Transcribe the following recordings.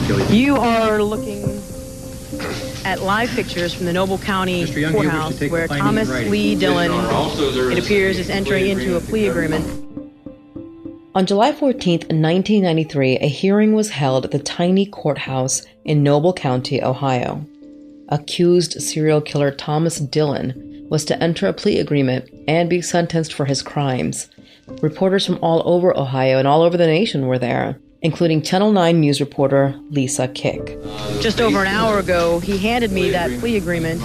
kill you. You are looking at live pictures from the Noble County courthouse where Thomas Lee Dillon, it appears, is entering into a plea agreement. On July 14th, 1993, a hearing was held at the tiny courthouse in Noble County, Ohio. Accused serial killer Thomas Dillon was to enter a plea agreement and be sentenced for his crimes. Reporters from all over Ohio and all over the nation were there, including Channel 9 news reporter Lisa Kick. Just over an hour ago, he handed me that plea agreement.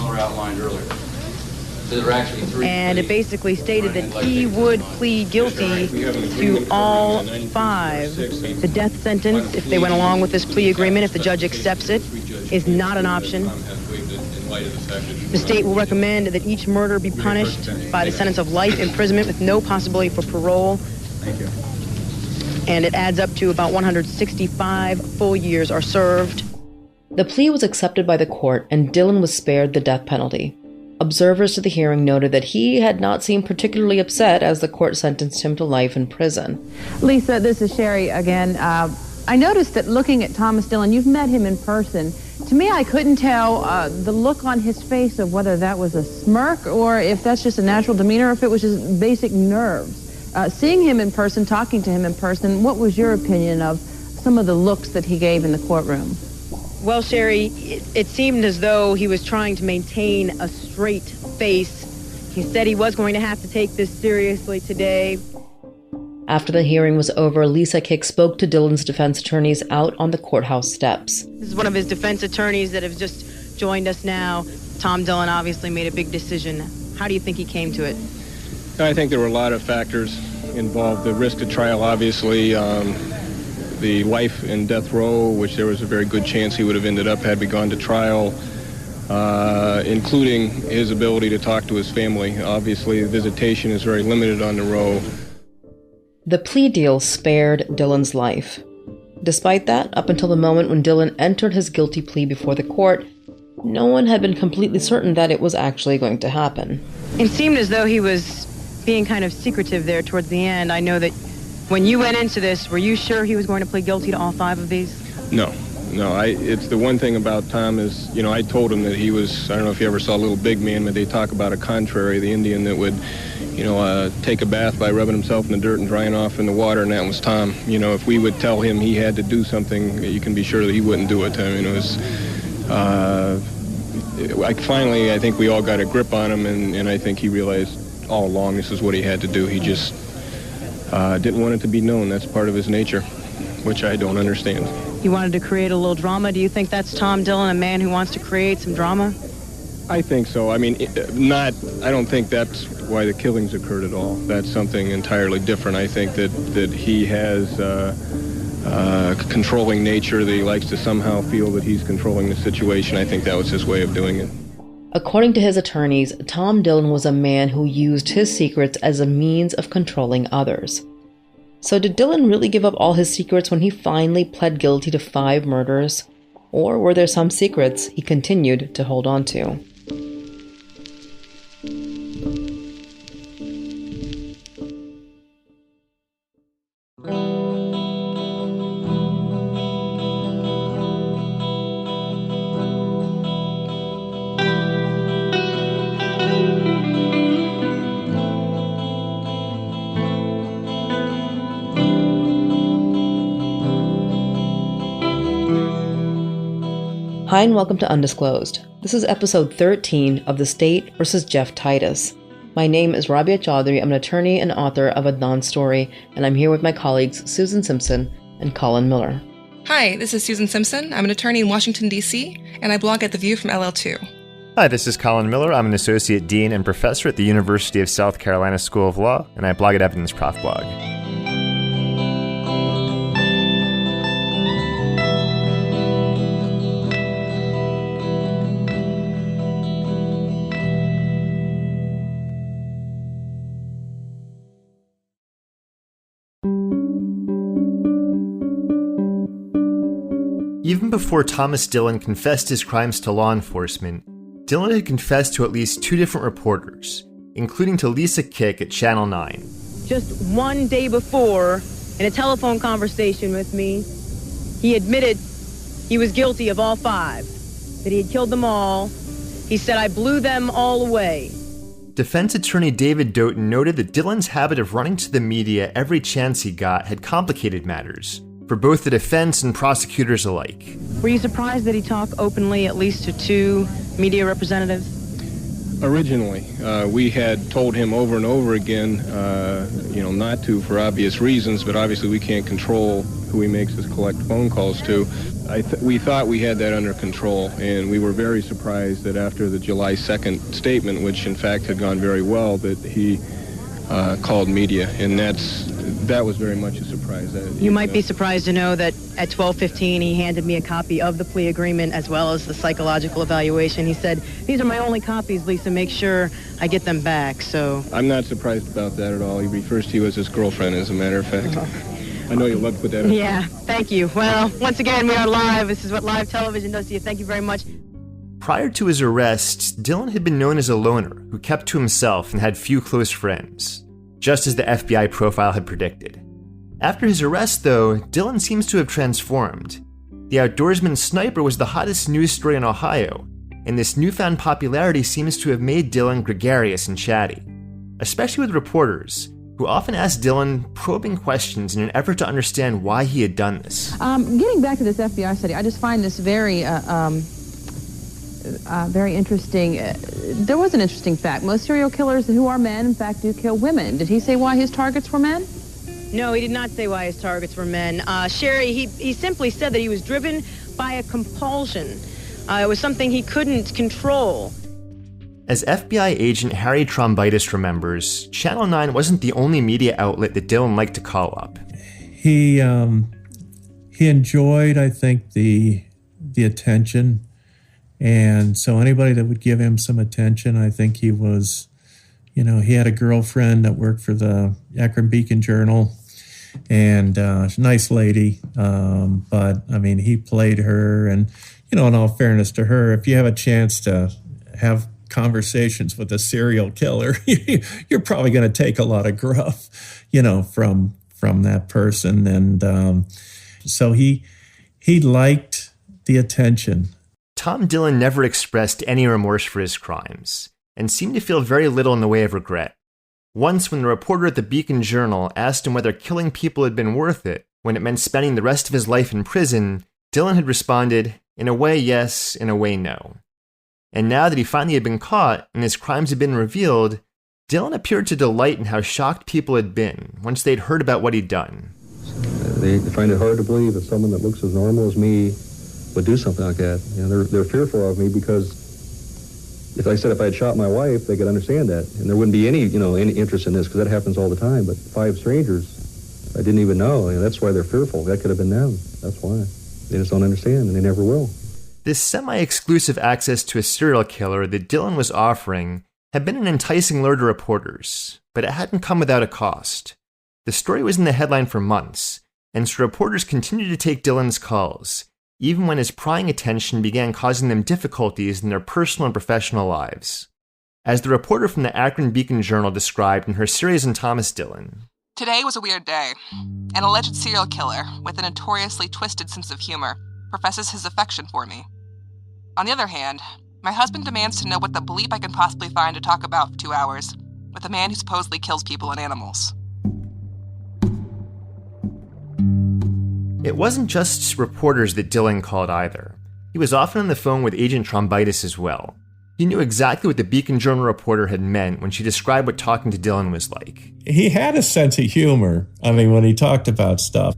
And it basically stated that he would plead guilty to all 5. The death sentence, if they went along with this plea agreement, if the judge accepts it, is not an option. The state will recommend that each murder be punished by the sentence of life imprisonment with no possibility for parole. Thank you. And it adds up to about 165 full years are served. The plea was accepted by the court, and Dillon was spared the death penalty. Observers to the hearing noted that he had not seemed particularly upset as the court sentenced him to life in prison. Lisa, this is Sherry again. I noticed that looking at Thomas Dillon, you've met him in person. To me, I couldn't tell the look on his face of whether that was a smirk or if that's just a natural demeanor or if it was just basic nerves. Seeing him in person, talking to him in person, what was your opinion of some of the looks that he gave in the courtroom? Well, Sherry, it seemed as though he was trying to maintain a straight face. He said he was going to have to take this seriously today. After the hearing was over, Lisa Kick spoke to Dillon's defense attorneys out on the courthouse steps. This is one of his defense attorneys that have just joined us now. Tom Dillon obviously made a big decision. How do you think he came to it? I think there were a lot of factors involved. The risk of trial, obviously, the life in death row, which there was a very good chance he would have ended up had we gone to trial, including his ability to talk to his family. Obviously, visitation is very limited on the row. The plea deal spared Dillon's life. Despite that, up until the moment when Dillon entered his guilty plea before the court, no one had been completely certain that it was actually going to happen. It seemed as though he was being kind of secretive there towards the end. I know that when you went into this, were you sure he was going to plead guilty to all 5 of these? No. It's the one thing about Tom is, I told him that he was, I don't know if you ever saw Little Big Man, but they talk about a contrary, the Indian that would, take a bath by rubbing himself in the dirt and drying off in the water, and that was Tom. If we would tell him he had to do something, you can be sure that he wouldn't do it. I mean, it was, finally, I think we all got a grip on him, and I think he realized all along this is what he had to do. He just didn't want it to be known. That's part of his nature, which I don't understand. He wanted to create a little drama. Do you think that's Tom Dillon, a man who wants to create some drama? I think so. I mean, I don't think that's why the killings occurred at all. That's something entirely different. I think that he has a controlling nature, that he likes to somehow feel that he's controlling the situation. I think that was his way of doing it. According to his attorneys, Tom Dillon was a man who used his secrets as a means of controlling others. So did Dillon really give up all his secrets when he finally pled guilty to 5 murders? Or were there some secrets he continued to hold on to? Hi and welcome to Undisclosed. This is episode 13 of The State vs. Jeff Titus. My name is Rabia Chaudhry. I'm an attorney and author of Adnan's story, and I'm here with my colleagues Susan Simpson and Colin Miller. Hi, this is Susan Simpson. I'm an attorney in Washington, D.C., and I blog at The View from LL2. Hi, this is Colin Miller. I'm an associate dean and professor at the University of South Carolina School of Law, and I blog at Evidence Prof Blog. Even before Thomas Dillon confessed his crimes to law enforcement, Dillon had confessed to at least 2 different reporters, including to Lisa Kick at Channel 9. Just one day before, in a telephone conversation with me, he admitted he was guilty of all 5, that he had killed them all. He said, "I blew them all away." Defense attorney David Doughton noted that Dillon's habit of running to the media every chance he got had complicated matters, for both the defense and prosecutors alike. Were you surprised that he talked openly at least to 2 media representatives? Originally, we had told him over and over again, not to for obvious reasons, but obviously we can't control who he makes his collect phone calls to. We thought we had that under control, and we were very surprised that after the July 2nd statement, which in fact had gone very well, that he called media, and that was very much a surprise. You might be surprised to know that at 12:15 he handed me a copy of the plea agreement as well as the psychological evaluation. He said, "These are my only copies, Lisa. Make sure I get them back." So I'm not surprised about that at all. He refers to you as his girlfriend, as a matter of fact. I know you'd love to put that in. Yeah, thank you. Well, once again, we are live. This is what live television does to you. Thank you very much. Prior to his arrest, Dillon had been known as a loner who kept to himself and had few close friends, just as the FBI profile had predicted. After his arrest, though, Dillon seems to have transformed. The outdoorsman sniper was the hottest news story in Ohio, and this newfound popularity seems to have made Dillon gregarious and chatty, especially with reporters, who often asked Dillon probing questions in an effort to understand why he had done this. Getting back to this FBI study, I just find this very interesting. There was an interesting fact. Most serial killers who are men, in fact, do kill women. Did he say why his targets were men? No, he did not say why his targets were men. Sherry, he simply said that he was driven by a compulsion. It was something he couldn't control. As FBI agent Harry Trombitis remembers, Channel 9 wasn't the only media outlet that Dillon liked to call up. He enjoyed, I think, the attention. And so anybody that would give him some attention, I think he was, he had a girlfriend that worked for the Akron Beacon Journal, and she's a nice lady. But, he played her. And, in all fairness to her, if you have a chance to have conversations with a serial killer, you're probably going to take a lot of gruff, from that person. And so he liked the attention. Tom Dillon never expressed any remorse for his crimes, and seemed to feel very little in the way of regret. Once, when the reporter at the Beacon Journal asked him whether killing people had been worth it, when it meant spending the rest of his life in prison, Dillon had responded, "In a way, yes, in a way, no." And now that he finally had been caught and his crimes had been revealed, Dillon appeared to delight in how shocked people had been once they'd heard about what he'd done. They find it hard to believe that someone that looks as normal as me would do something like that. They're fearful of me because, if I had shot my wife, they could understand that, and there wouldn't be any interest in this, because that happens all the time. But 5 strangers I didn't even know, that's why they're fearful. That could have been them. That's why. They just don't understand, and they never will. This semi-exclusive access to a serial killer that Dillon was offering had been an enticing lure to reporters, but it hadn't come without a cost. The story was in the headline for months, and so reporters continued to take Dillon's calls, even when his prying attention began causing them difficulties in their personal and professional lives. As the reporter from the Akron Beacon Journal described in her series on Thomas Dillon, Today was a weird day. An alleged serial killer, with a notoriously twisted sense of humor, professes his affection for me. On the other hand, my husband demands to know what the bleep I can possibly find to talk about for 2 hours, with a man who supposedly kills people and animals. It wasn't just reporters that Dillon called either. He was often on the phone with Agent Trombitis as well. He knew exactly what the Beacon Journal reporter had meant when she described what talking to Dillon was like. He had a sense of humor, when he talked about stuff.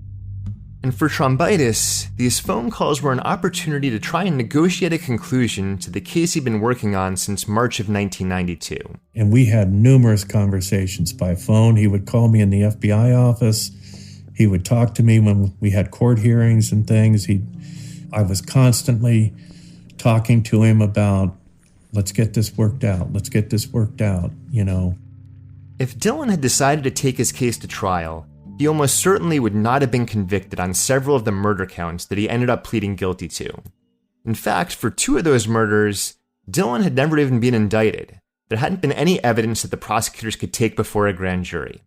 And for Trombitis, these phone calls were an opportunity to try and negotiate a conclusion to the case he'd been working on since March of 1992. And we had numerous conversations by phone. He would call me in the FBI office. He would talk to me when we had court hearings and things. I was constantly talking to him about, let's get this worked out. If Dillon had decided to take his case to trial, he almost certainly would not have been convicted on several of the murder counts that he ended up pleading guilty to. In fact, for 2 of those murders, Dillon had never even been indicted. There hadn't been any evidence that the prosecutors could take before a grand jury.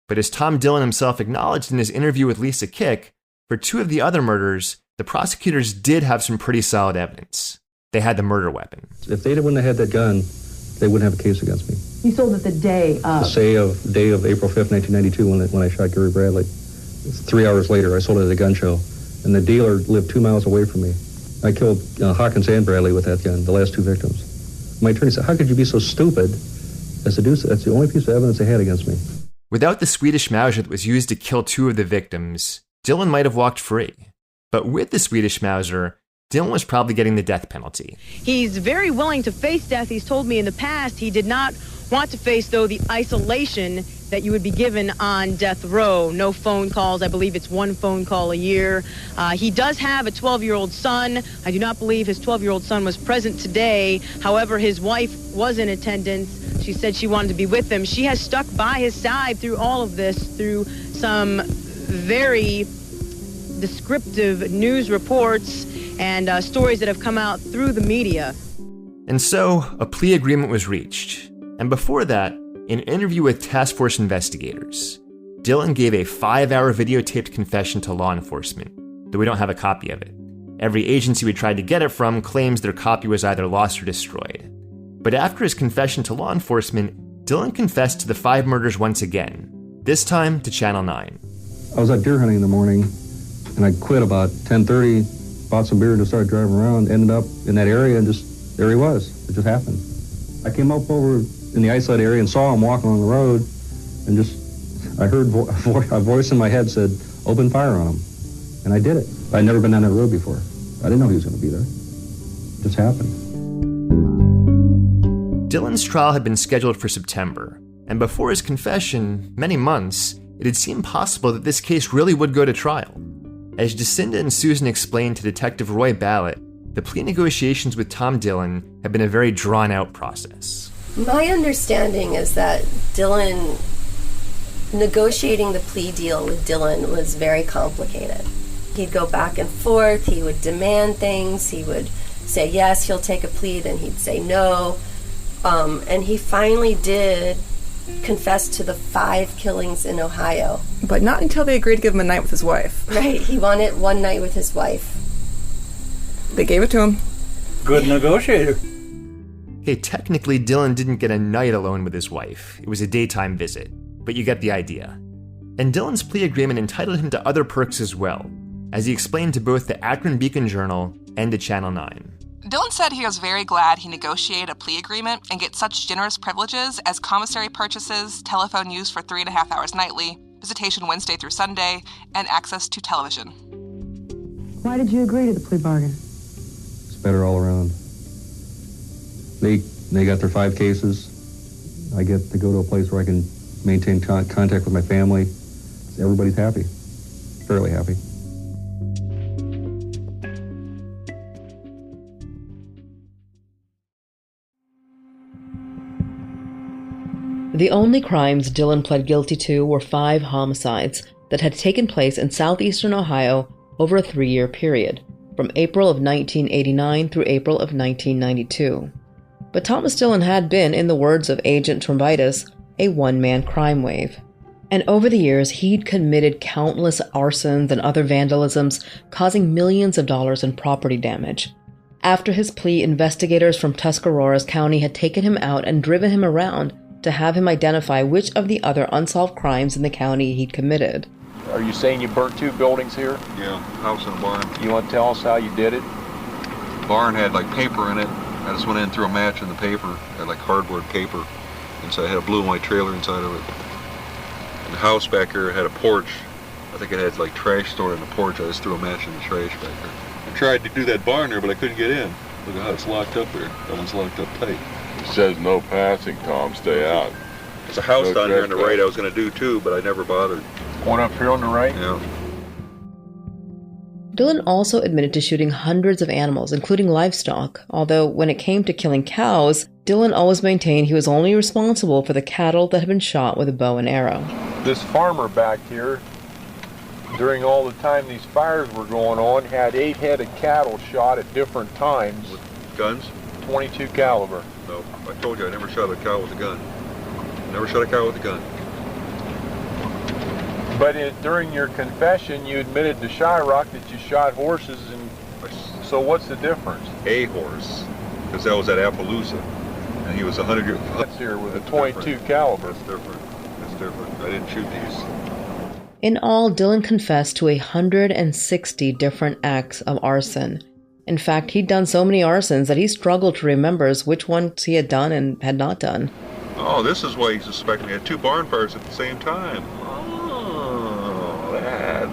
But as Tom Dillon himself acknowledged in his interview with Lisa Kick, for 2 of the other murders, the prosecutors did have some pretty solid evidence. They had the murder weapon. If they wouldn't have had that gun, they wouldn't have a case against me. You sold it the day of? The day of April 5th, 1992, when I shot Gary Bradley. 3 hours later, I sold it at a gun show, and the dealer lived 2 miles away from me. I killed Hawkins and Bradley with that gun, the last two victims. My attorney said, how could you be so stupid as to do so? That's the only piece of evidence they had against me. Without the Swedish Mauser that was used to kill 2 of the victims, Dillon might have walked free. But with the Swedish Mauser, Dillon was probably getting the death penalty. He's very willing to face death. He's told me in the past he did not want to face, though, the isolation that you would be given on death row. No phone calls. I believe it's 1 phone call a year. He does have a 12-year-old son. I do not believe his 12-year-old son was present today. However, his wife was in attendance. She said she wanted to be with him. She has stuck by his side through all of this, through some very descriptive news reports and stories that have come out through the media. And so, a plea agreement was reached. And before that, in an interview with task force investigators, Dillon gave a 5-hour videotaped confession to law enforcement, though we don't have a copy of it. Every agency we tried to get it from claims their copy was either lost or destroyed. But after his confession to law enforcement, Dillon confessed to the 5 murders once again, this time to Channel 9. I was out deer hunting in the morning, and I quit about 10:30, bought some beer and just started driving around, ended up in that area, and just, there he was. It just happened. I came up over in the isolated area and saw him walking along the road, and just, I heard a voice in my head said, open fire on him. And I did it. I'd never been down that road before. I didn't know he was going to be there. It just happened. Dillon's trial had been scheduled for September, and before his confession, many months, it had seemed possible that this case really would go to trial. As Jacinda and Susan explained to Detective Roy Ballett, the plea negotiations with Tom Dillon had been a very drawn-out process. My understanding is that Dillon, negotiating the plea deal with Dillon was very complicated. He'd go back and forth, he would demand things, he would say yes, he'll take a plea, then he'd say no. And he finally did confess to the 5 killings in Ohio. But not until they agreed to give him a night with his wife. Right, he wanted one night with his wife. They gave it to him. Good negotiator. Okay, technically Dillon didn't get a night alone with his wife. It was a daytime visit, but you get the idea. And Dillon's plea agreement entitled him to other perks as well, as he explained to both the Akron Beacon-Journal and to Channel 9. Dillon said he was very glad he negotiated a plea agreement and get such generous privileges as commissary purchases, telephone use for 3.5 hours nightly, visitation Wednesday through Sunday, and access to television. Why did you agree to the plea bargain? It's better all around. They got their 5 cases. I get to go to a place where I can maintain contact with my family. Everybody's happy, fairly happy. The only crimes Dillon pled guilty to were 5 homicides that had taken place in southeastern Ohio over a 3-year period, from April of 1989 through April of 1992. But Thomas Dillon had been, in the words of Agent Titus, a one-man crime wave. And over the years, he'd committed countless arsons and other vandalisms, causing millions of dollars in property damage. After his plea, investigators from Tuscaroras County had taken him out and driven him around to have him identify which of the other unsolved crimes in the county he'd committed. Are you saying you burnt 2 buildings here? Yeah, house and a barn. You want to tell us how you did it? The barn had like paper in it. I just went in and threw a match in the paper. It had like cardboard paper. And so I had a blue and white trailer inside of it. And the house back here had a porch. I think it had like trash stored in the porch. I just threw a match in the trash back there. I tried to do that barn there, but I couldn't get in. Look at how it's locked up there. That one's locked up tight. It says no passing, Tom. Stay out. There's a house down here on the right I was going to do too, but I never bothered. One up here on the right? Yeah. Dillon also admitted to shooting hundreds of animals, including livestock, although when it came to killing cows, Dillon always maintained he was only responsible for the cattle that had been shot with a bow and arrow. This farmer back here, during all the time these fires were going on, had 8 head of cattle shot at different times. With guns? 22 caliber. No, I told you I never shot a cow with a gun. Never shot a cow with a gun. But during your confession, you admitted to Shyrock that you shot horses, and so what's the difference? A horse, because that was at Appaloosa, and he was 100 years. That's here with a .22 caliber. That's different. That's different. I didn't shoot these. In all, Dillon confessed to 160 different acts of arson. In fact, he'd done so many arsons that he struggled to remember which ones he had done and had not done. Oh, this is why he suspected me. I had 2 barn fires at the same time. Oh, that.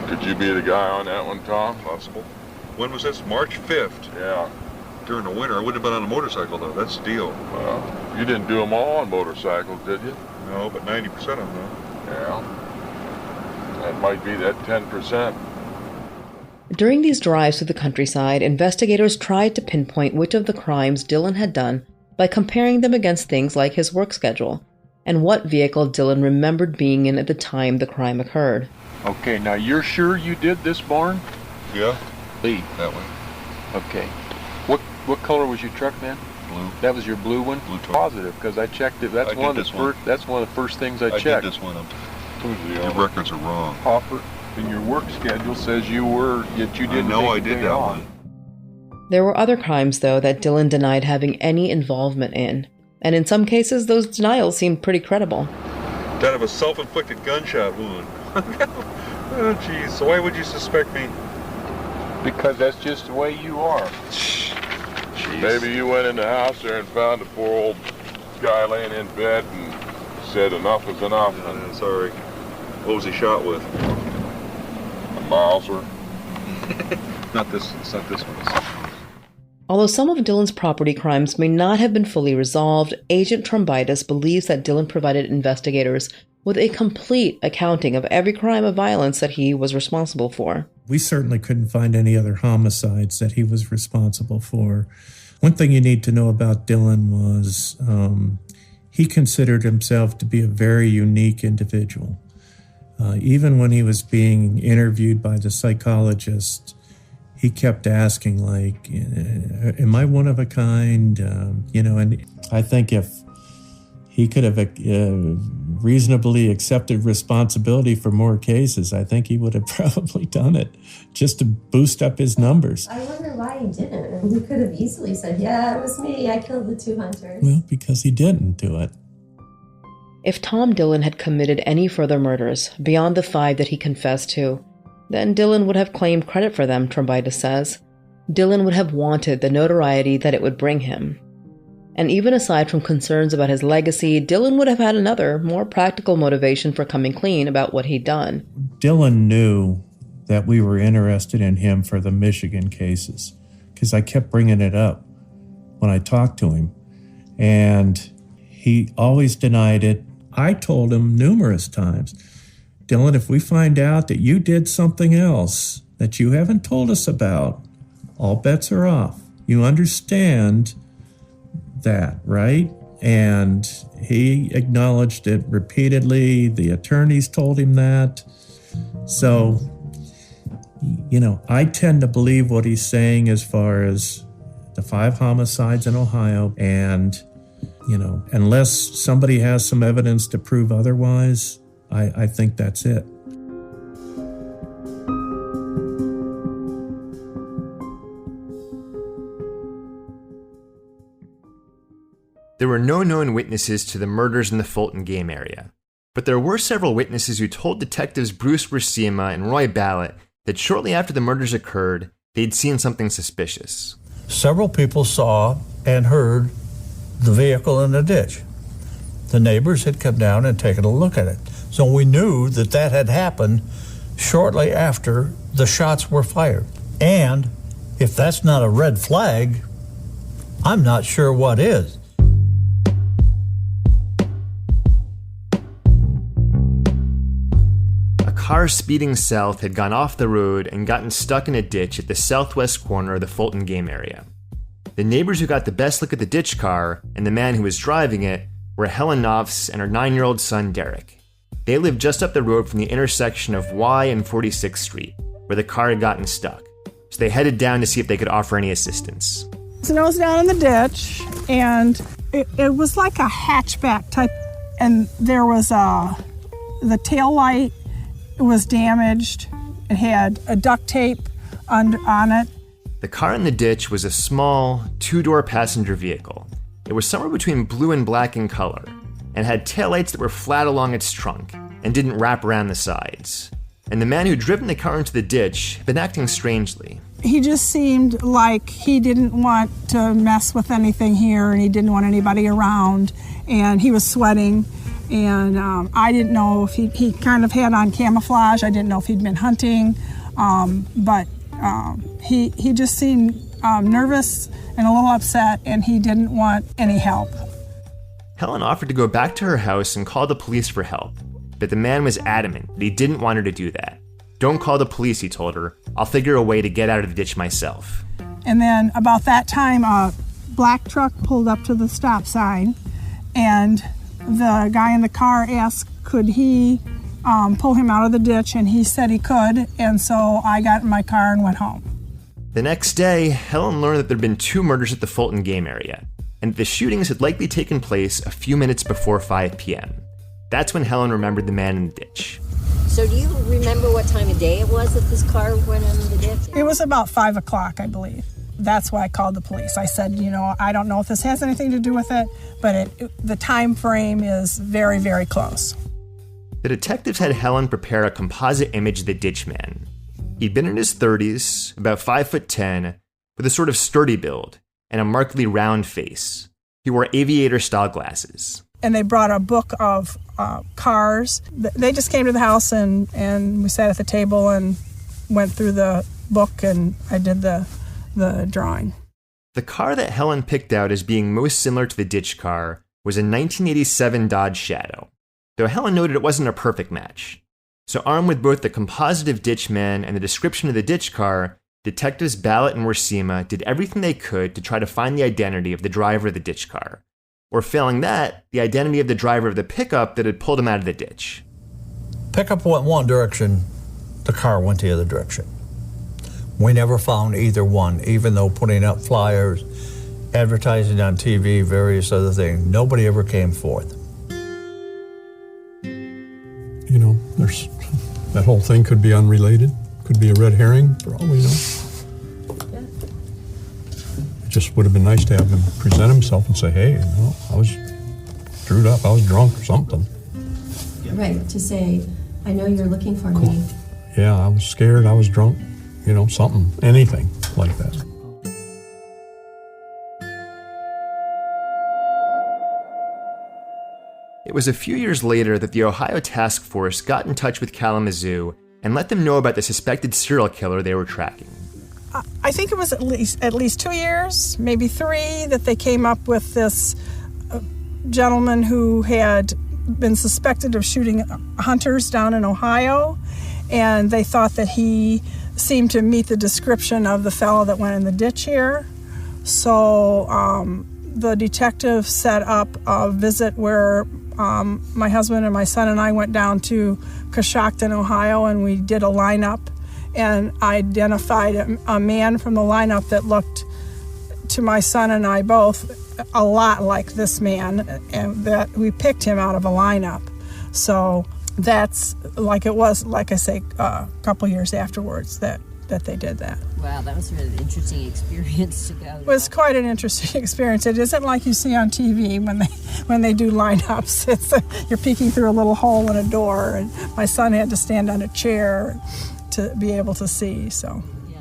Could you be the guy on that one, Tom? Possible. When was this? March 5th. Yeah. During the winter. I wouldn't have been on a motorcycle, though. That's the deal. Well, you didn't do them all on motorcycles, did you? No, but 90% of them, though. Yeah. That might be that 10%. During these drives through the countryside, investigators tried to pinpoint which of the crimes Dillon had done by comparing them against things like his work schedule and what vehicle Dillon remembered being in at the time the crime occurred. Okay, now you're sure you did this barn? Yeah. Lee. That way. Okay. What color was your truck, man? Blue. That was your blue one? Blue truck. Positive, because I checked it. That's one of the first things I checked. I did this one. Your records are wrong. Hopper, in your work schedule says you didn't. I know I did that one. There were other crimes, though, that Dillon denied having any involvement in. And in some cases, those denials seemed pretty credible. Died of a self-inflicted gunshot wound. Oh, jeez. So why would you suspect me? Because that's just the way you are. Jeez. Maybe you went in the house there and found the poor old guy laying in bed and said enough is enough. Sorry. What was he shot with? A Mauser. Not this. It's not this one. Although some of Dillon's property crimes may not have been fully resolved, Agent Titus believes that Dillon provided investigators with a complete accounting of every crime of violence that he was responsible for. We certainly couldn't find any other homicides that he was responsible for. One thing you need to know about Dillon was he considered himself to be a very unique individual. Even when he was being interviewed by the psychologist, he kept asking, like, am I one of a kind? And I think if he could have reasonably accepted responsibility for more cases, I think he would have probably done it just to boost up his numbers. I wonder why he didn't. He could have easily said, yeah, it was me. I killed the 2 hunters. Well, because he didn't do it. If Tom Dillon had committed any further murders beyond the 5 that he confessed to, then Dillon would have claimed credit for them, Titus says. Dillon would have wanted the notoriety that it would bring him. And even aside from concerns about his legacy, Dillon would have had another, more practical motivation for coming clean about what he'd done. Dillon knew that we were interested in him for the Michigan cases, because I kept bringing it up when I talked to him. And he always denied it. I told him numerous times, Dillon, if we find out that you did something else that you haven't told us about, all bets are off. You understand that, right? And he acknowledged it repeatedly. The attorneys told him that. So, I tend to believe what he's saying as far as the 5 homicides in Ohio. And, unless somebody has some evidence to prove otherwise, I think that's it. There were no known witnesses to the murders in the Fulton Game Area, but there were several witnesses who told detectives Bruce Bursima and Roy Ballett that shortly after the murders occurred, they'd seen something suspicious. Several people saw and heard the vehicle in the ditch. The neighbors had come down and taken a look at it. So we knew that that had happened shortly after the shots were fired. And if that's not a red flag, I'm not sure what is. A car speeding south had gone off the road and gotten stuck in a ditch at the southwest corner of the Fulton Game Area. The neighbors who got the best look at the ditch car and the man who was driving it were Helen Knopfs and her 9-year-old son Derek. They lived just up the road from the intersection of Y and 46th Street, where the car had gotten stuck. So they headed down to see if they could offer any assistance. So I was down in the ditch, and it was like a hatchback type, and there was a The tail light was damaged. It had a duct tape on it. The car in the ditch was a small, two-door passenger vehicle. It was somewhere between blue and black in color, and had taillights that were flat along its trunk and didn't wrap around the sides. And the man who'd driven the car into the ditch had been acting strangely. He just seemed like he didn't want to mess with anything here, and he didn't want anybody around, and he was sweating, and I didn't know if he kind of had on camouflage. I didn't know if he'd been hunting, but he just seemed nervous and a little upset, and he didn't want any help. Helen offered to go back to her house and call the police for help, but the man was adamant that he didn't want her to do that. "Don't call the police," he told her. "I'll figure a way to get out of the ditch myself." And then about that time, a black truck pulled up to the stop sign, and the guy in the car asked could he pull him out of the ditch, and he said he could, and so I got in my car and went home. The next day, Helen learned that there had been 2 murders at the Fulton Game Area, and the shootings had likely taken place a few minutes before 5 p.m. That's when Helen remembered the man in the ditch. So do you remember what time of day it was that this car went in the ditch? It was about 5 o'clock, I believe. That's why I called the police. I said, I don't know if this has anything to do with it, but the time frame is very, very close. The detectives had Helen prepare a composite image of the ditch man. He'd been in his 30s, about 5'10", with a sort of sturdy build and a markedly round face. He wore aviator-style glasses. And they brought a book of cars. They just came to the house and we sat at the table and went through the book, and I did the drawing. The car that Helen picked out as being most similar to the ditch car was a 1987 Dodge Shadow, though Helen noted it wasn't a perfect match. So armed with both the composite of ditch man and the description of the ditch car, Detectives Ballot and Worsima did everything they could to try to find the identity of the driver of the ditch car. Or failing that, the identity of the driver of the pickup that had pulled him out of the ditch. Pickup went one direction, the car went the other direction. We never found either one, even though putting up flyers, advertising on TV, various other things, nobody ever came forth. There's that whole thing could be unrelated, could be a red herring for all we know. It just would have been nice to have him present himself and say, hey, I was screwed up, I was drunk or something. Right, to say, I know you're looking for me. Yeah, I was scared, I was drunk, something, anything like that. It was a few years later that the Ohio Task Force got in touch with Kalamazoo and let them know about the suspected serial killer they were tracking. I think it was at least 2 years, maybe 3, that they came up with this gentleman who had been suspected of shooting hunters down in Ohio, and they thought that he seemed to meet the description of the fellow that went in the ditch here. So the detective set up a visit where my husband and my son and I went down to Coshocton, Ohio, and we did a lineup and identified a man from the lineup that looked to my son and I both a lot like this man, and that we picked him out of a lineup. So that's like it was, like I say, a couple years afterwards that they did that. Wow, that was an interesting experience to go. It was quite an interesting experience. It isn't like you see on TV when they do lineups. You're peeking through a little hole in a door, and my son had to stand on a chair to be able to see. So, yeah.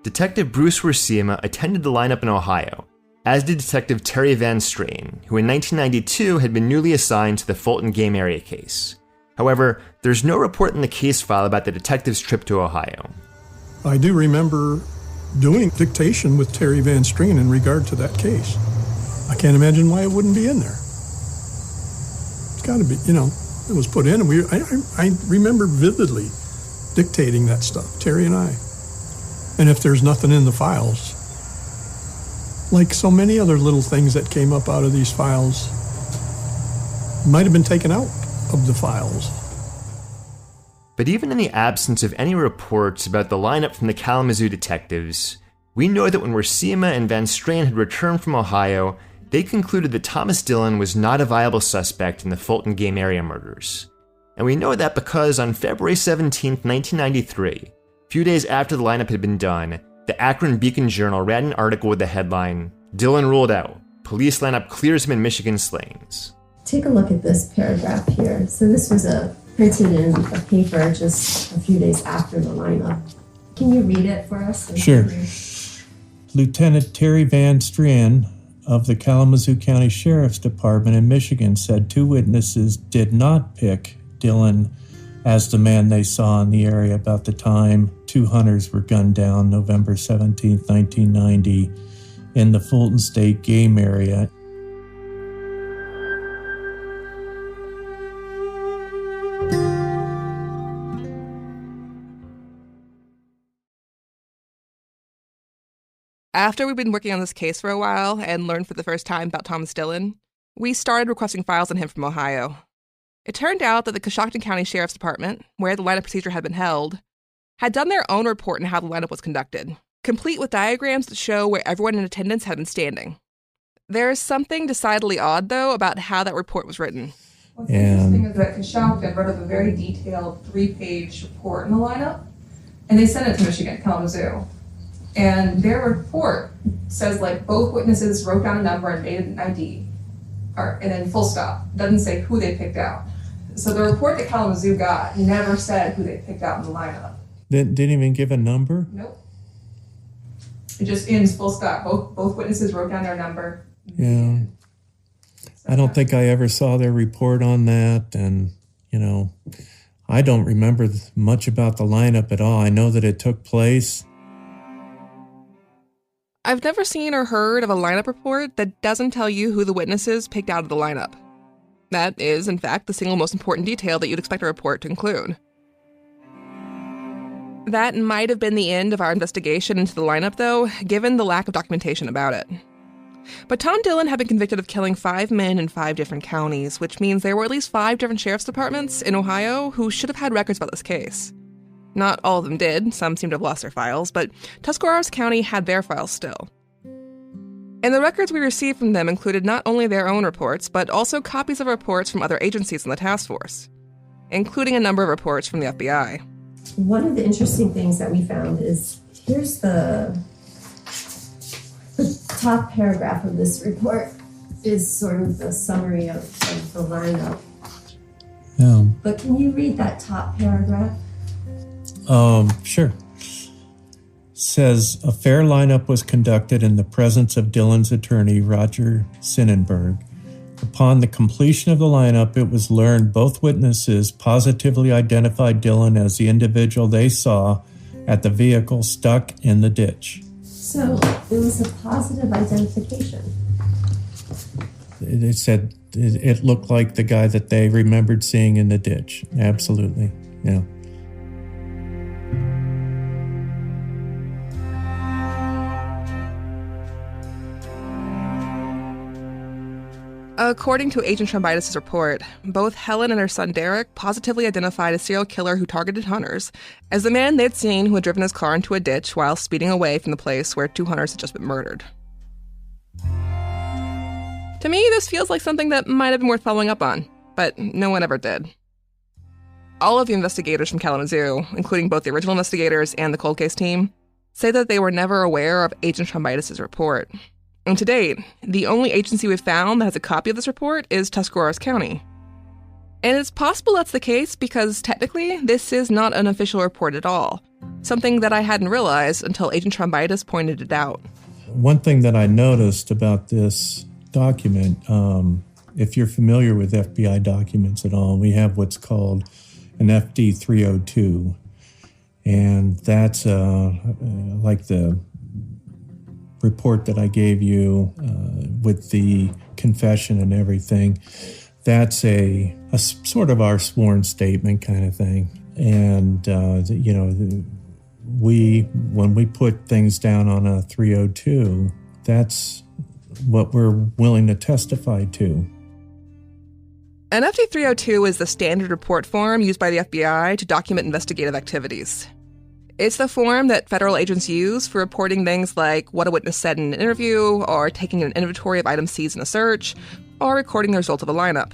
Detective Bruce Worsima attended the lineup in Ohio, as did Detective Terry Van Strain, who in 1992 had been newly assigned to the Fulton Game Area case. However, there's no report in the case file about the detective's trip to Ohio. I do remember doing dictation with Terry Van Strain in regard to that case. I can't imagine why it wouldn't be in there. It's got to be, it was put in, and I remember vividly dictating that stuff, Terry and I. And if there's nothing in the files, like so many other little things that came up out of these files, might have been taken out of the files. But even in the absence of any reports about the lineup from the Kalamazoo detectives, we know that when Worsima and Van Strain had returned from Ohio, they concluded that Thomas Dillon was not a viable suspect in the Fulton Game Area murders. And we know that because on February 17, 1993, a few days after the lineup had been done, the Akron Beacon-Journal ran an article with the headline, "Dillon ruled out. Police lineup clears him in Michigan slayings." Take a look at this paragraph here. So this was printed in a paper just a few days after the lineup. Can you read it for us? Sure. Lieutenant Terry Van Strien of the Kalamazoo County Sheriff's Department in Michigan said 2 witnesses did not pick Dillon as the man they saw in the area about the time 2 hunters were gunned down November 17, 1990 in the Fulton Game Area. After we'd been working on this case for a while and learned for the first time about Thomas Dillon, we started requesting files on him from Ohio. It turned out that the Coshocton County Sheriff's Department, where the lineup procedure had been held, had done their own report on how the lineup was conducted, complete with diagrams that show where everyone in attendance had been standing. There is something decidedly odd, though, about how that report was written. What's interesting is that Coshocton wrote up a very detailed 3-page report on the lineup, and they sent it to Michigan, Kalamazoo. And their report says, like, both witnesses wrote down a number and made an ID, and then full stop. It doesn't say who they picked out. So the report that Kalamazoo got never said who they picked out in the lineup. Didn't even give a number? Nope. It just ends full stop. Both witnesses wrote down their number. Yeah. I don't think I ever saw their report on that. And, I don't remember much about the lineup at all. I know that it took place. I've never seen or heard of a lineup report that doesn't tell you who the witnesses picked out of the lineup. That is, in fact, the single most important detail that you'd expect a report to include. That might have been the end of our investigation into the lineup, though, given the lack of documentation about it. But Tom Dillon had been convicted of killing 5 men in 5 different counties, which means there were at least 5 different sheriff's departments in Ohio who should have had records about this case. Not all of them did, some seem to have lost their files, but Tuscarawas County had their files still. And the records we received from them included not only their own reports, but also copies of reports from other agencies in the task force, including a number of reports from the FBI. One of the interesting things that we found is, here's the top paragraph of this report is sort of the summary of the lineup. Yeah. But can you read that top paragraph? Sure. Says, a fair lineup was conducted in the presence of Dillon's attorney, Roger Sinnenberg. Upon the completion of the lineup, it was learned both witnesses positively identified Dillon as the individual they saw at the vehicle stuck in the ditch. So it was a positive identification. It said it looked like the guy that they remembered seeing in the ditch. Absolutely, yeah. According to Agent Trombitis' report, both Helen and her son Derek positively identified a serial killer who targeted hunters as the man they'd seen who had driven his car into a ditch while speeding away from the place where 2 hunters had just been murdered. To me, this feels like something that might have been worth following up on, but no one ever did. All of the investigators from Kalamazoo, including both the original investigators and the cold case team, say that they were never aware of Agent Trombitis' report. And to date, the only agency we've found that has a copy of this report is Tuscarawas County. And it's possible that's the case because technically this is not an official report at all, something that I hadn't realized until Agent Trombitis pointed it out. One thing that I noticed about this document, if you're familiar with FBI documents at all, we have what's called an FD302, and that's like the report that I gave you with the confession and everything. That's a sort of our sworn statement kind of thing. And, when we put things down on a 302, that's what we're willing to testify to. An FD302 is the standard report form used by the FBI to document investigative activities. It's the form that federal agents use for reporting things like what a witness said in an interview, or taking an inventory of items seized in a search, or recording the results of a lineup.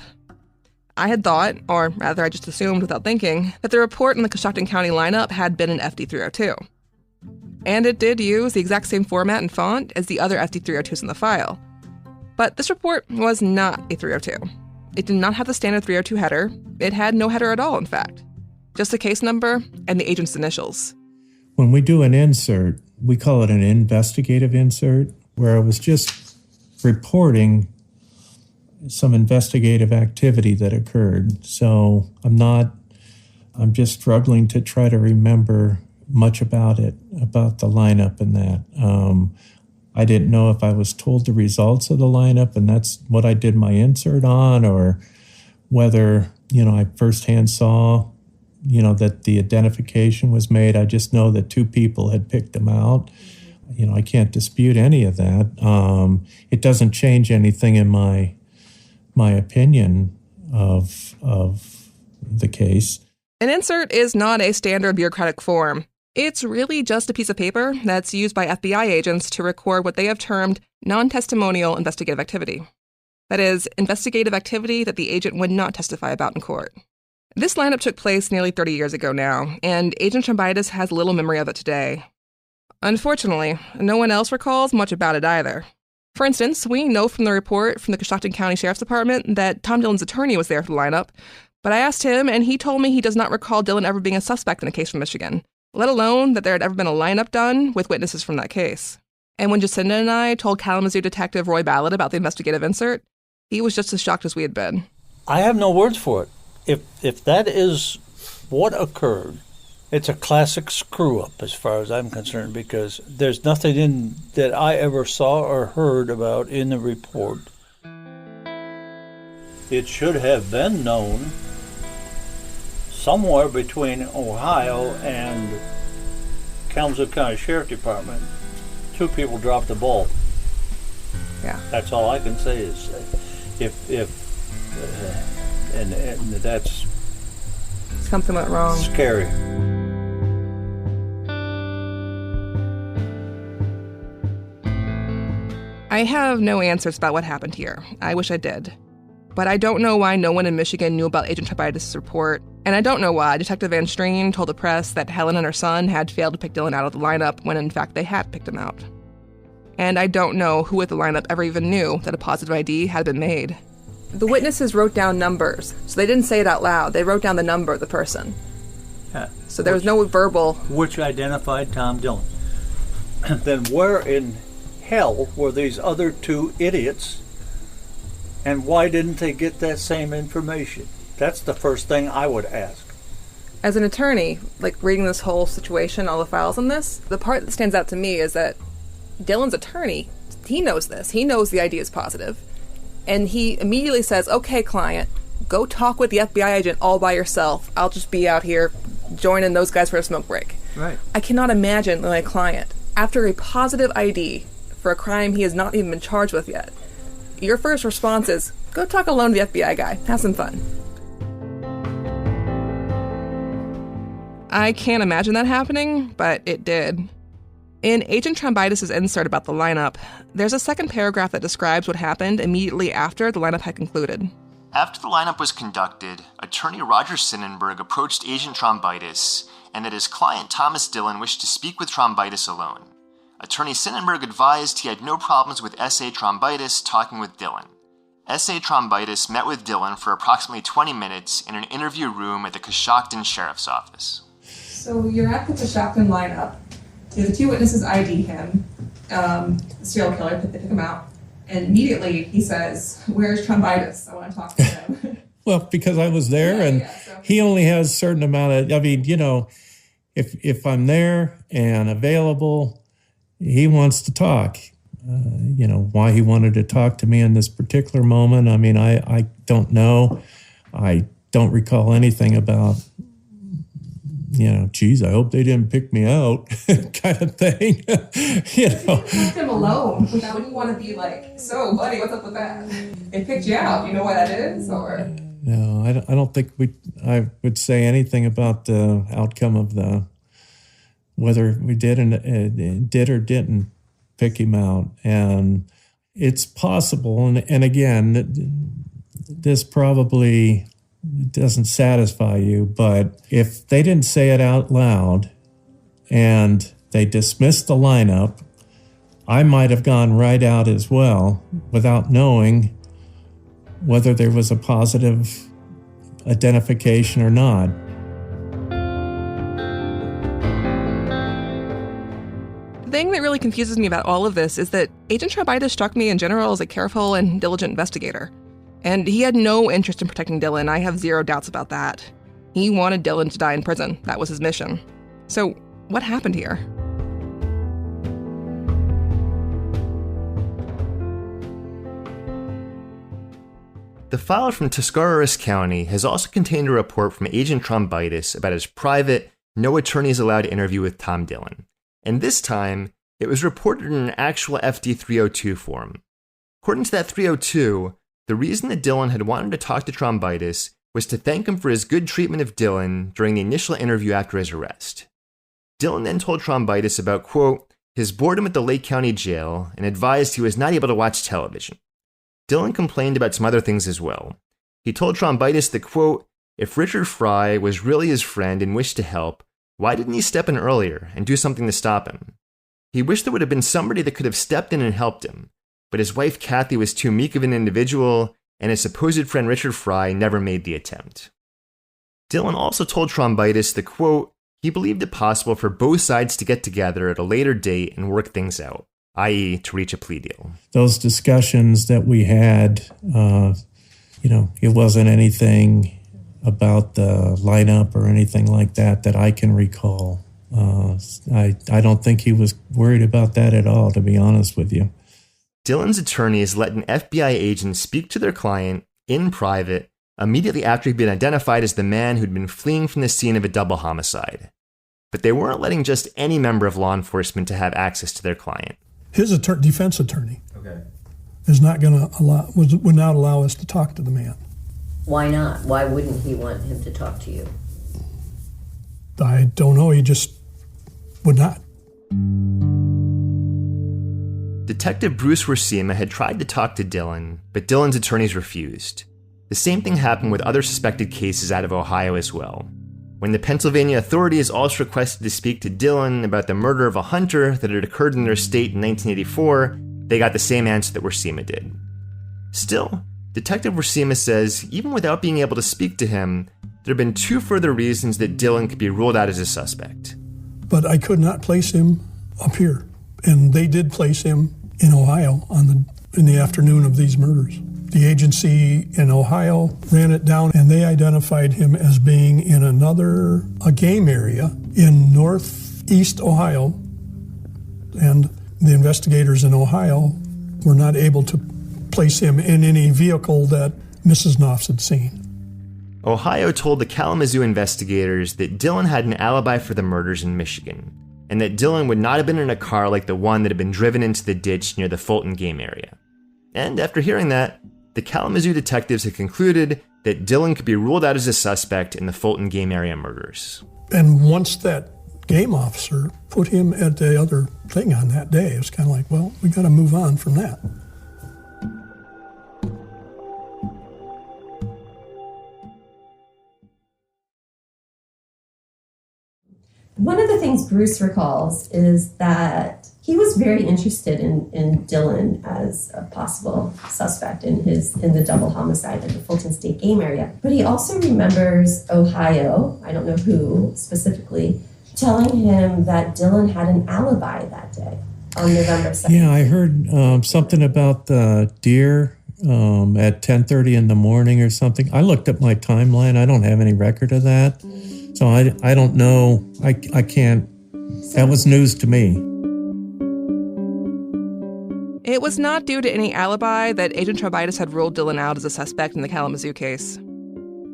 I had thought, or rather I just assumed without thinking, that the report in the Coshocton County lineup had been an FD302. And it did use the exact same format and font as the other FD302s in the file. But this report was not a 302. It did not have the standard 302 header. It had no header at all, in fact. Just a case number and the agent's initials. When we do an insert, we call it an investigative insert, where I was just reporting some investigative activity that occurred. So I'm just struggling to try to remember much about it, about the lineup and that. I didn't know if I was told the results of the lineup and that's what I did my insert on, or whether, I firsthand saw, that the identification was made. I just know that 2 people had picked them out. I can't dispute any of that. It doesn't change anything in my opinion of the case. An insert is not a standard bureaucratic form. It's really just a piece of paper that's used by FBI agents to record what they have termed non-testimonial investigative activity. That is, investigative activity that the agent would not testify about in court. This lineup took place nearly 30 years ago now, and Agent Trombitis has little memory of it today. Unfortunately, no one else recalls much about it either. For instance, we know from the report from the Coshocton County Sheriff's Department that Tom Dillon's attorney was there for the lineup, but I asked him, and he told me he does not recall Dillon ever being a suspect in a case from Michigan, let alone that there had ever been a lineup done with witnesses from that case. And when Jacinda and I told Kalamazoo Detective Roy Ballard about the investigative insert, he was just as shocked as we had been. I have no words for it. If that is what occurred, it's a classic screw-up as far as I'm concerned, because there's nothing in that I ever saw or heard about in the report. It should have been known somewhere between Ohio and Kalamazoo County Sheriff Department. 2 people dropped the ball. Yeah. That's all I can say is and that's something went wrong. Scary. I have no answers about what happened here. I wish I did. But I don't know why no one in Michigan knew about Agent Trombitis' report, and I don't know why Detective Van Streen told the press that Helen and her son had failed to pick Dillon out of the lineup when in fact they had picked him out. And I don't know who at the lineup ever even knew that a positive ID had been made. The witnesses wrote down numbers, so they didn't say it out loud. They wrote down the number of the person. So there was no verbal... Which identified Tom Dillon. Then where in hell were these other 2 idiots, and why didn't they get that same information? That's the first thing I would ask. As an attorney, reading this whole situation, all the files on this, the part that stands out to me is that Dillon's attorney, he knows this. He knows the ID is positive. And he immediately says, okay, client, go talk with the FBI agent all by yourself. I'll just be out here joining those guys for a smoke break. Right. I cannot imagine my client, after a positive ID for a crime he has not even been charged with yet, your first response is, go talk alone to the FBI guy. Have some fun. I can't imagine that happening, but it did. In Agent Trombitis' insert about the lineup, there's a second paragraph that describes what happened immediately after the lineup had concluded. After the lineup was conducted, attorney Roger Sinnenberg approached Agent Trombitis and that his client Thomas Dillon wished to speak with Trombitis alone. Attorney Sinnenberg advised he had no problems with S.A. Trombitis talking with Dillon. S.A. Trombitis met with Dillon for approximately 20 minutes in an interview room at the Coshocton Sheriff's Office. So you're at the Coshocton lineup. The 2 witnesses ID him, the serial killer, they pick him out, and immediately he says, where's Trombitis? I want to talk to him. Well, because I was there, so he only has a certain amount of, if I'm there and available, he wants to talk. Why he wanted to talk to me in this particular moment, I don't know. I don't recall anything about, geez, I hope they didn't pick me out kind of thing. You talk to him alone. I wouldn't want to be like, so, buddy, what's up with that? They picked you out. You know what that is? Or no, I don't think I would say anything about the outcome of whether we did or didn't pick him out. And it's possible, and again, this probably it doesn't satisfy you, but if they didn't say it out loud and they dismissed the lineup, I might have gone right out as well without knowing whether there was a positive identification or not. The thing that really confuses me about all of this is that Agent Titus struck me in general as a careful and diligent investigator. And he had no interest in protecting Dillon. I have zero doubts about that. He wanted Dillon to die in prison. That was his mission. So what happened here? The file from Tuscarawas County has also contained a report from Agent Titus about his private, no attorneys allowed interview with Tom Dillon. And this time, it was reported in an actual FD 302 form. According to that 302, the reason that Dillon had wanted to talk to Titus was to thank him for his good treatment of Dillon during the initial interview after his arrest. Dillon then told Titus about, quote, his boredom at the Lake County Jail and advised he was not able to watch television. Dillon complained about some other things as well. He told Titus that, quote, if Richard Fry was really his friend and wished to help, why didn't he step in earlier and do something to stop him? He wished there would have been somebody that could have stepped in and helped him, but his wife Kathy was too meek of an individual, and his supposed friend Richard Fry never made the attempt. Dillon also told Titus that, quote, he believed it possible for both sides to get together at a later date and work things out, i.e. to reach a plea deal. Those discussions that we had, it wasn't anything about the lineup or anything like that I can recall. I don't think he was worried about that at all, to be honest with you. Dillon's attorneys let an FBI agent speak to their client in private immediately after he'd been identified as the man who'd been fleeing from the scene of a double homicide. But they weren't letting just any member of law enforcement to have access to their client. His defense attorney is not going to would not allow us to talk to the man. Why not? Why wouldn't he want him to talk to you? I don't know. He just would not. Detective Bruce Worsima had tried to talk to Dillon, but Dillon's attorneys refused. The same thing happened with other suspected cases out of Ohio as well. When the Pennsylvania authorities also requested to speak to Dillon about the murder of a hunter that had occurred in their state in 1984, they got the same answer that Worsima did. Still, Detective Worsima says even without being able to speak to him, there have been two further reasons that Dillon could be ruled out as a suspect. But I could not place him up here, and they did place him in Ohio in the afternoon of these murders. The agency in Ohio ran it down, and they identified him as being in a game area in northeast Ohio, and the investigators in Ohio were not able to place him in any vehicle that Mrs. Knopf had seen. Ohio told the Kalamazoo investigators that Dillon had an alibi for the murders in Michigan, and that Dillon would not have been in a car like the one that had been driven into the ditch near the Fulton Game Area. And after hearing that, the Kalamazoo detectives had concluded that Dillon could be ruled out as a suspect in the Fulton Game Area murders. And once that game officer put him at the other thing on that day, it was kind of like, well, we got to move on from that. One of the things Bruce recalls is that he was very interested in Dillon as a possible suspect in the double homicide in the Fulton State Game Area. But he also remembers Ohio, I don't know who specifically, telling him that Dillon had an alibi that day on November 2nd. Yeah, I heard something about the deer at 10:30 in the morning or something. I looked at my timeline. I don't have any record of that. So I don't know. I can't. That was news to me. It was not due to any alibi that Agent Titus had ruled Dillon out as a suspect in the Kalamazoo case.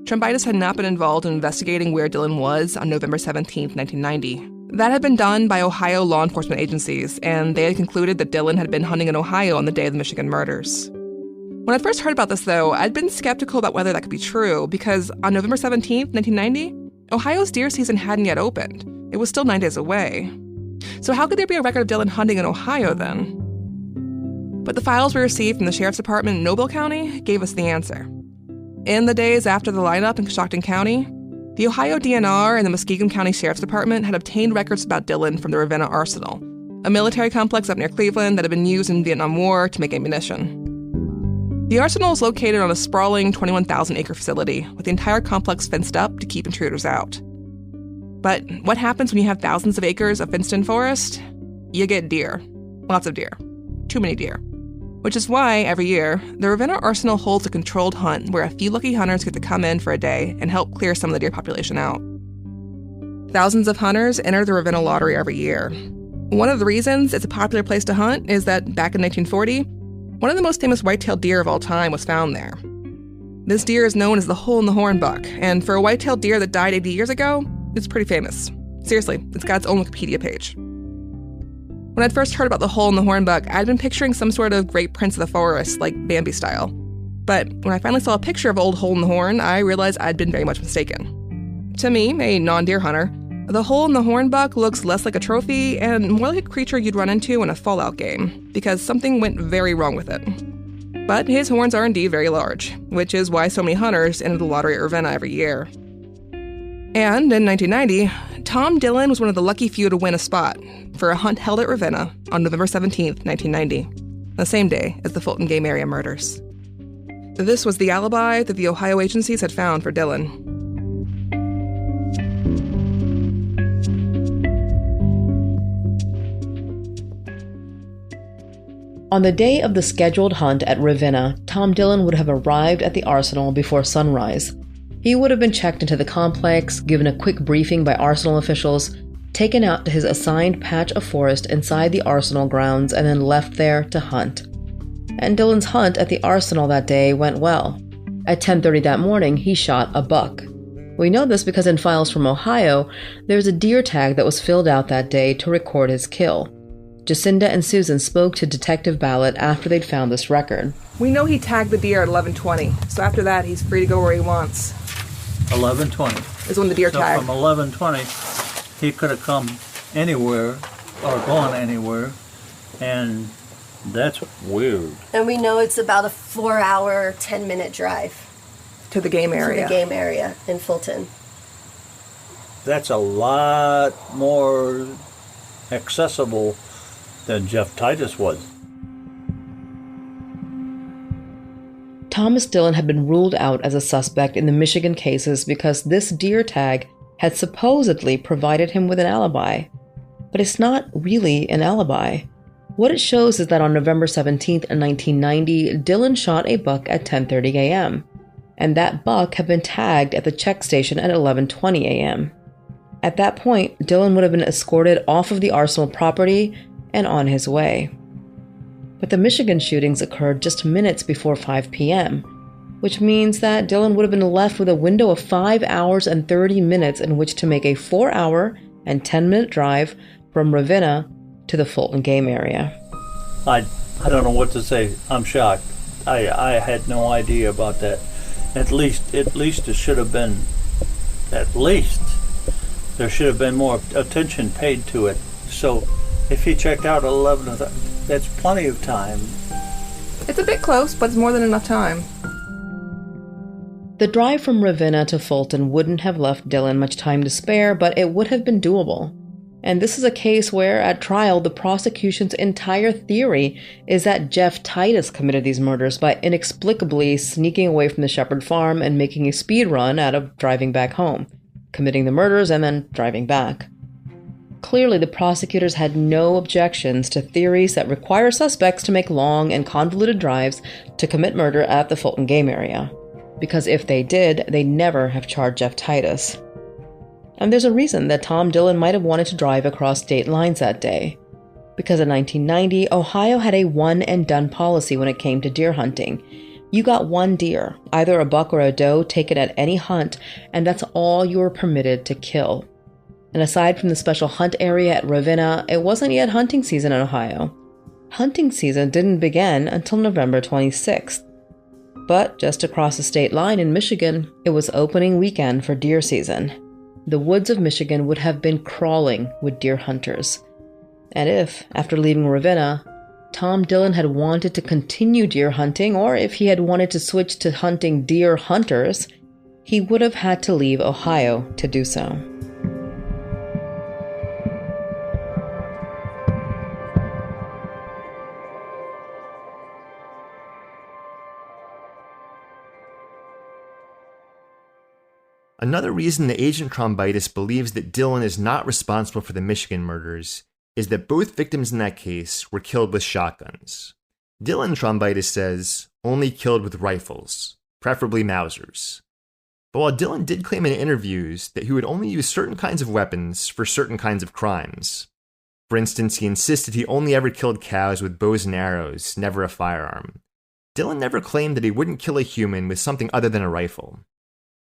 Titus had not been involved in investigating where Dillon was on November 17, 1990. That had been done by Ohio law enforcement agencies, and they had concluded that Dillon had been hunting in Ohio on the day of the Michigan murders. When I first heard about this, though, I'd been skeptical about whether that could be true, because on November 17, 1990, Ohio's deer season hadn't yet opened. It was still 9 days away. So how could there be a record of Dillon hunting in Ohio then? But the files we received from the Sheriff's Department in Noble County gave us the answer. In the days after the lineup in Coshocton County, the Ohio DNR and the Muskegon County Sheriff's Department had obtained records about Dillon from the Ravenna Arsenal, a military complex up near Cleveland that had been used in the Vietnam War to make ammunition. The arsenal is located on a sprawling 21,000-acre facility, with the entire complex fenced up to keep intruders out. But what happens when you have thousands of acres of fenced-in forest? You get deer. Lots of deer. Too many deer. Which is why, every year, the Ravenna Arsenal holds a controlled hunt where a few lucky hunters get to come in for a day and help clear some of the deer population out. Thousands of hunters enter the Ravenna lottery every year. One of the reasons it's a popular place to hunt is that back in 1940, one of the most famous white-tailed deer of all time was found there. This deer is known as the hole-in-the-horn buck, and for a white-tailed deer that died 80 years ago, it's pretty famous. Seriously, it's got its own Wikipedia page. When I'd first heard about the hole-in-the-horn buck, I'd been picturing some sort of great prince of the forest, like Bambi style. But when I finally saw a picture of old hole-in-the-horn, I realized I'd been very much mistaken. To me, a non-deer hunter, the hole-in-the-horn buck looks less like a trophy and more like a creature you'd run into in a Fallout game, because something went very wrong with it. But his horns are indeed very large, which is why so many hunters enter the lottery at Ravenna every year. And in 1990, Tom Dillon was one of the lucky few to win a spot for a hunt held at Ravenna on November 17th, 1990, the same day as the Fulton Game Area murders. This was the alibi that the Ohio agencies had found for Dillon. On the day of the scheduled hunt at Ravenna, Tom Dillon would have arrived at the arsenal before sunrise. He would have been checked into the complex, given a quick briefing by arsenal officials, taken out to his assigned patch of forest inside the arsenal grounds, and then left there to hunt. And Dillon's hunt at the arsenal that day went well. At 10:30 that morning, he shot a buck. We know this because in files from Ohio, there's a deer tag that was filled out that day to record his kill. Jacinda and Susan spoke to Detective Ballot after they'd found this record. We know he tagged the deer at 11:20, so after that, he's free to go where he wants. 11:20 is when the deer so tagged. From 11:20, he could have come anywhere or gone anywhere, and that's weird. And we know it's about a 4-hour, 10-minute drive to the game area. To the game area in Fulton. That's a lot more accessible than Jeff Titus was. Thomas Dillon had been ruled out as a suspect in the Michigan cases because this deer tag had supposedly provided him with an alibi. But it's not really an alibi. What it shows is that on November 17th, 1990, Dillon shot a buck at 10:30 a.m., and that buck had been tagged at the check station at 11:20 a.m. At that point, Dillon would have been escorted off of the arsenal property and on his way. But the Michigan shootings occurred just minutes before 5 p.m., which means that Dillon would have been left with a window of 5 hours and 30 minutes in which to make a 4-hour and 10-minute drive from Ravenna to the Fulton Game Area. I don't know what to say. I'm shocked. I had no idea about that. At least it should have been, there should have been more attention paid to it. So if he checked out at 11, that's plenty of time. It's a bit close, but it's more than enough time. The drive from Ravenna to Fulton wouldn't have left Dillon much time to spare, but it would have been doable. And this is a case where, at trial, the prosecution's entire theory is that Jeff Titus committed these murders by inexplicably sneaking away from the Shepherd farm and making a speed run out of driving back home, committing the murders and then driving back. Clearly, the prosecutors had no objections to theories that require suspects to make long and convoluted drives to commit murder at the Fulton Game Area. Because if they did, they'd never have charged Jeff Titus. And there's a reason that Tom Dillon might have wanted to drive across state lines that day. Because in 1990, Ohio had a one-and-done policy when it came to deer hunting. You got one deer, either a buck or a doe, taken at any hunt, and that's all you were permitted to kill. And aside from the special hunt area at Ravenna, it wasn't yet hunting season in Ohio. Hunting season didn't begin until November 26th. But just across the state line in Michigan, it was opening weekend for deer season. The woods of Michigan would have been crawling with deer hunters. And if, after leaving Ravenna, Tom Dillon had wanted to continue deer hunting, or if he had wanted to switch to hunting deer hunters, he would have had to leave Ohio to do so. Another reason the agent Trombitis believes that Dillon is not responsible for the Michigan murders is that both victims in that case were killed with shotguns. Dillon, Trombitis says, only killed with rifles, preferably Mausers. But while Dillon did claim in interviews that he would only use certain kinds of weapons for certain kinds of crimes. For instance, he insisted he only ever killed cows with bows and arrows, never a firearm. Dillon never claimed that he wouldn't kill a human with something other than a rifle.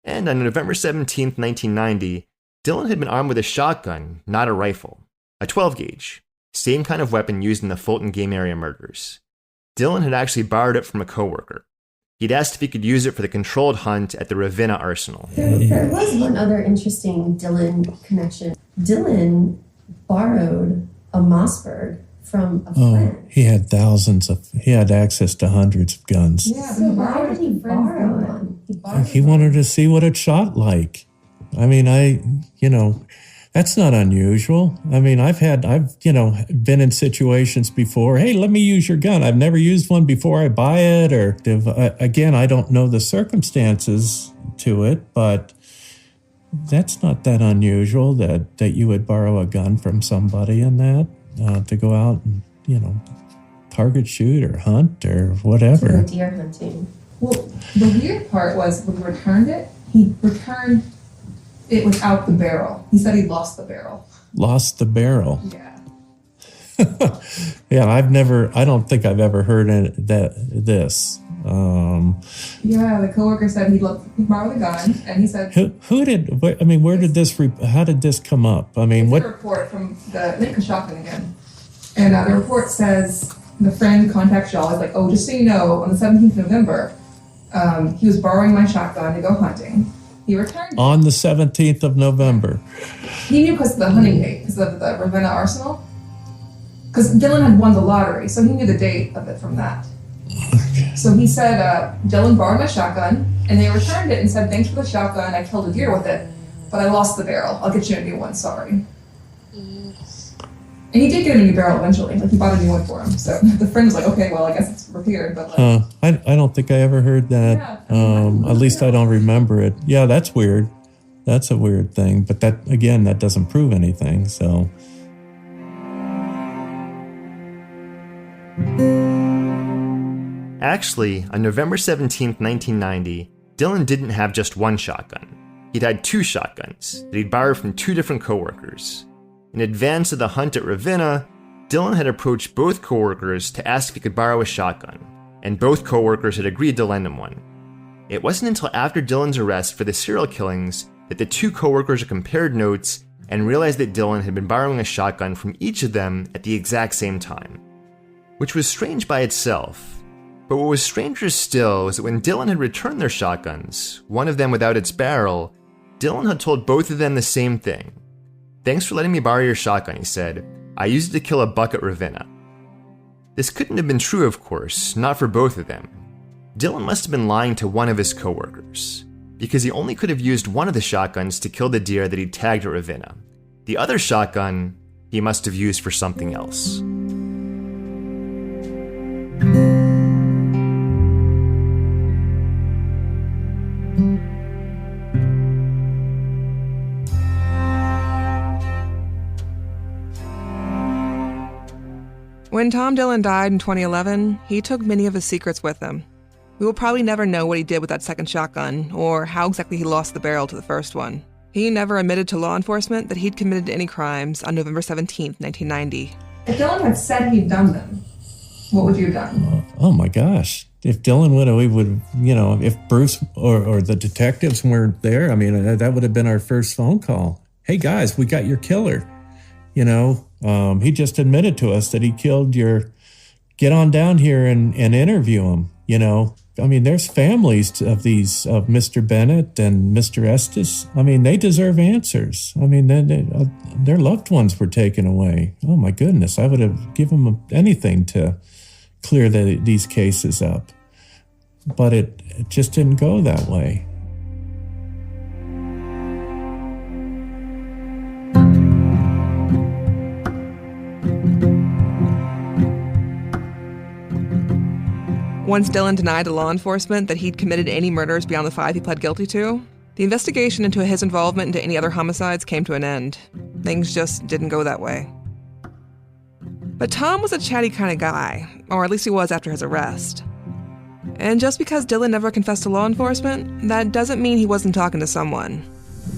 And on November 17, 1990, Dillon had been armed with a shotgun, not a rifle, a 12-gauge, same kind of weapon used in the Fulton Game Area murders. Dillon had actually borrowed it from a coworker. He'd asked if he could use it for the controlled hunt at the Ravenna Arsenal. There was one other interesting Dillon connection. Dillon borrowed a Mossberg from a friend. He had access to hundreds of guns. Yeah, so why did he borrow one? He wanted to see what it shot like. I mean, that's not unusual. I mean, I've been in situations before. Hey, let me use your gun. I've never used one before I buy it. Or again, I don't know the circumstances to it, but that's not that unusual that you would borrow a gun from somebody and that to go out and, target shoot or hunt or whatever. To go deer hunting. Well, the weird part was when he returned it, he returned it without the barrel. He said he lost the barrel. Lost the barrel. Yeah. Yeah, I don't think I've ever heard this. Yeah, the coworker said he borrowed the gun, and he said... how did this come up? I mean, what... a report from the Lincoln shotgun again. And the report says the friend contacts Shaw. He's like, oh, just so you know, on the 17th of November, he was borrowing my shotgun to go hunting. He returned on the 17th of November. He knew because of the hunting date, because of the Ravenna Arsenal. Because Dillon had won the lottery, so he knew the date of it from that. Okay. So he said, Dillon borrowed my shotgun, and they returned it and said, thanks for the shotgun, I killed a deer with it, but I lost the barrel. I'll get you a new one, sorry. And he did get him a new barrel eventually. Like, he bought a new one for him. So the friend was like, okay, well, I guess it's repaired, but like... I don't think I ever heard that. Yeah, at least I don't remember it. Yeah, that's weird. That's a weird thing. But that doesn't prove anything, so... Actually, on November 17, 1990, Dillon didn't have just one shotgun. He'd had two shotguns that he'd borrowed from two different coworkers. In advance of the hunt at Ravenna, Dillon had approached both coworkers to ask if he could borrow a shotgun, and both coworkers had agreed to lend him one. It wasn't until after Dillon's arrest for the serial killings that the two coworkers compared notes and realized that Dillon had been borrowing a shotgun from each of them at the exact same time. Which was strange by itself, but what was stranger still was that when Dillon had returned their shotguns, one of them without its barrel, Dillon had told both of them the same thing. Thanks for letting me borrow your shotgun, he said. I used it to kill a buck at Ravenna. This couldn't have been true, of course, not for both of them. Dillon must have been lying to one of his coworkers, because he only could have used one of the shotguns to kill the deer that he'd tagged at Ravenna. The other shotgun, he must have used for something else. When Tom Dillon died in 2011, he took many of his secrets with him. We will probably never know what he did with that second shotgun, or how exactly he lost the barrel to the first one. He never admitted to law enforcement that he'd committed any crimes on November 17, 1990. If Dillon had said he'd done them, what would you have done? Oh my gosh. If Dillon if Bruce or the detectives weren't there, I mean, that would have been our first phone call. Hey guys, we got your killer. He just admitted to us that he killed get on down here and interview him, I mean, there's families of Mr. Bennett and Mr. Estes. I mean, they deserve answers. I mean, their loved ones were taken away. Oh my goodness, I would have given them anything to clear these cases up. But it just didn't go that way. Once Dillon denied to law enforcement that he'd committed any murders beyond the 5 he pled guilty to, the investigation into his involvement into any other homicides came to an end. Things just didn't go that way. But Tom was a chatty kind of guy, or at least he was after his arrest. And just because Dillon never confessed to law enforcement, that doesn't mean he wasn't talking to someone.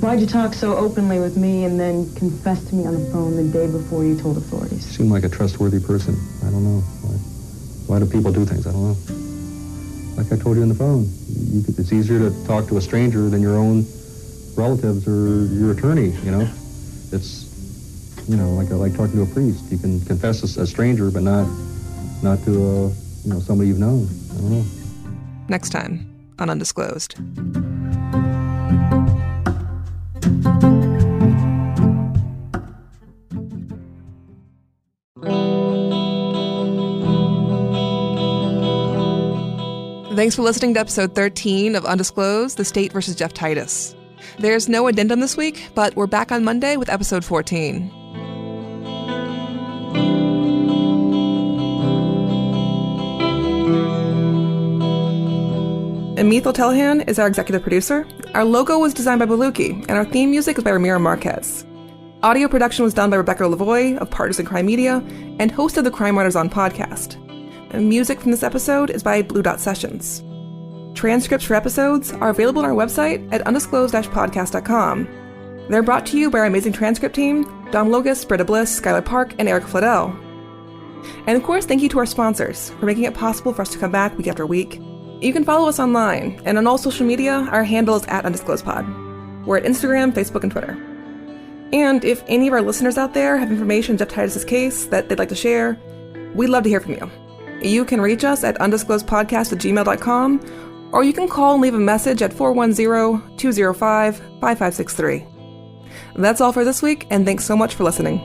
Why'd you talk so openly with me and then confess to me on the phone the day before you told authorities? Seemed like a trustworthy person. I don't know. Why do people do things? I don't know. Like I told you on the phone, it's easier to talk to a stranger than your own relatives or your attorney, you know? It's, you know, like talking to a priest. You can confess a stranger, but not to somebody you've known. I don't know. Next time on Undisclosed. Thanks for listening to episode 13 of Undisclosed, The State vs. Jeff Titus. There's no addendum this week, but we're back on Monday with episode 14. Amit Telhan is our executive producer. Our logo was designed by Baluki, and our theme music is by Ramiro Marquez. Audio production was done by Rebecca Lavoie of Partisan Crime Media and host of the Crime Writers On podcast. And music from this episode is by Blue Dot Sessions. Transcripts for episodes are available on our website at undisclosed-podcast.com. They're brought to you by our amazing transcript team, Dom Logus, Britta Bliss, Skylar Park, and Eric Fladell. And of course, thank you to our sponsors for making it possible for us to come back week after week. You can follow us online, and on all social media, our handle is @undisclosedpod. We're at Instagram, Facebook, and Twitter. And if any of our listeners out there have information in Jeff Titus' case that they'd like to share, we'd love to hear from you. You can reach us at undisclosedpodcast@gmail.com, or you can call and leave a message at 410-205-5563. That's all for this week, and thanks so much for listening.